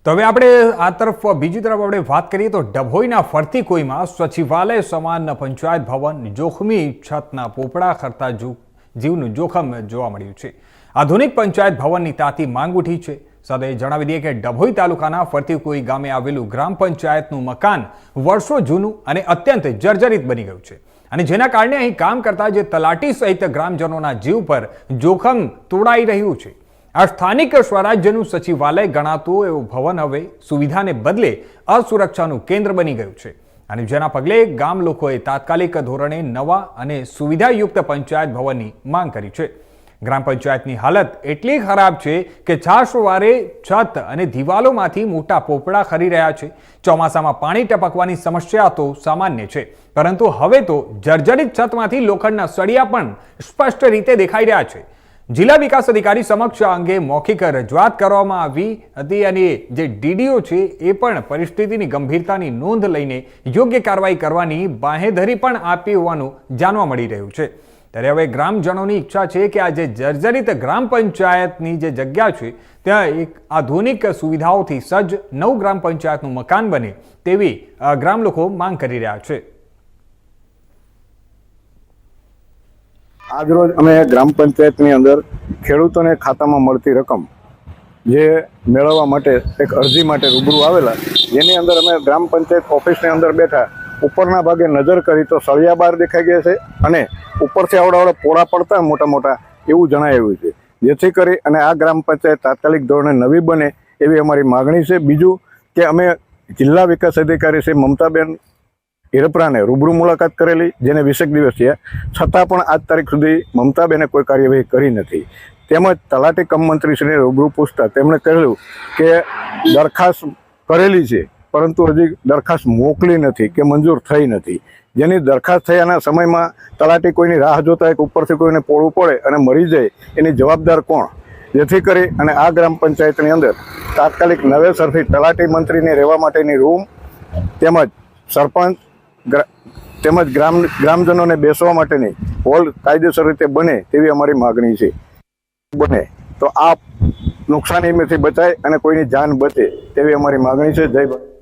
તો હવે આપણે આ તરફ બીજી તરફ આપણે વાત કરીએ તો ડભોઈના ફરતી કોઈમાં સચિવાલય સમાન પંચાયત ભવન જોખમી છતના પોપડા ખરતા જીવનું જોખમ જોવા મળ્યું છે। આધુનિક પંચાયત ભવનની તાતી માંગ ઉઠી છે। સાથે જણાવી દઈએ કે ડભોઈ તાલુકાના ફરતી કોઈ ગામે આવેલું ગ્રામ પંચાયતનું મકાન વર્ષો જૂનું અને અત્યંત જર્જરિત બની ગયું છે અને જેના કારણે અહીં કામ કરતા જે તલાટી સહિત ગ્રામજનોના જીવ પર જોખમ તોડાઈ રહ્યું છે। આ સ્થાનિક સ્વરાજ્યનું સચિવાલય ગણાતું એવું ભવન હવે સુવિધાને બદલે અસુરક્ષાનું કેન્દ્ર બની ગયું છે અને જેના પગલે ગામ લોકોએ તાત્કાલિક ધોરણે નવા અને સુવિધાયુક્ત પંચાયત ભવનની માંગ કરી છે। ગ્રામ પંચાયતની હાલત એટલી ખરાબ છે કે છાશવારે છત અને દિવાલોમાંથી મોટા પોપડા ખરી રહ્યા છે। ચોમાસામાં પાણી ટપકવાની સમસ્યા તો સામાન્ય છે, પરંતુ હવે તો જર્જરિત છતમાંથી લોખંડના સળિયા પણ સ્પષ્ટ રીતે દેખાઈ રહ્યા છે। જિલ્લા વિકાસ અધિકારી સમક્ષ આ અંગે મૌખિક રજૂઆત કરવામાં આવી હતી અને જે ડીડીઓ છે એ પણ પરિસ્થિતિની ગંભીરતાની નોંધ લઈને યોગ્ય કાર્યવાહી કરવાની બાંહેધરી પણ આપી હોવાનું જાણવા મળી રહ્યું છે। ત્યારે હવે ગ્રામજનોની ઈચ્છા છે કે આ જે જર્જરિત ગ્રામ પંચાયતની જે જગ્યા છે ત્યાં એક આધુનિક સુવિધાઓથી સજ્જ નવું ગ્રામ પંચાયતનું મકાન બને તેવી ગ્રામ લોકો માંગ કરી રહ્યા છે। આજરોજ અમે ગ્રામ પંચાયતની અંદર ખેડૂતોને ખાતામાં મળતી રકમ જે મેળવવા માટે એક અરજી માટે રૂબરૂ આવેલા, જેની અંદર અમે ગ્રામ પંચાયત ઓફિસની અંદર બેઠા ઉપરના ભાગે નજર કરી તો સળિયા બહાર દેખાઈ ગયા છે અને ઉપરથી આવડા પોળા પડતા મોટા મોટા એવું જણાવ્યું છે, જેથી કરી અને આ ગ્રામ પંચાયત તાત્કાલિક ધોરણે નવી બને એવી અમારી માગણી છે। બીજું કે અમે જિલ્લા વિકાસ અધિકારી શ્રી મમતાબેન હિરપરાને રૂબરૂ મુલાકાત કરેલી, જેને 20 દિવસ થયા, છતાં પણ આજ તારીખ સુધી મમતાબેને કોઈ કાર્યવાહી કરી નથી। તેમજ તલાટી કમ મંત્રીશ્રીને રૂબરૂ પૂછતા તેમણે કહ્યું કે દરખાસ્ત કરેલી છે, પરંતુ હજી દરખાસ્ત મોકલી નથી કે મંજૂર થઈ નથી। જેની દરખાસ્ત થયાના સમયમાં તલાટી કોઈની રાહ જોતા એક ઉપરથી કોઈને પોળવું પડે અને મરી જાય એની જવાબદાર કોણ? જેથી કરી અને આ ગ્રામ પંચાયતની અંદર તાત્કાલિક નવેસરથી તલાટી મંત્રીને રહેવા માટેની રૂમ તેમજ સરપંચ તેમજ ગ્રામજનોને બેસવા માટેની હોલ કાયદેસર રીતે બને તેવી અમારી માગણી છે। બને તો આ નુકસાનીમાંથી બચાય અને કોઈની જાન બચે તેવી અમારી માગણી છે। જય ભારત।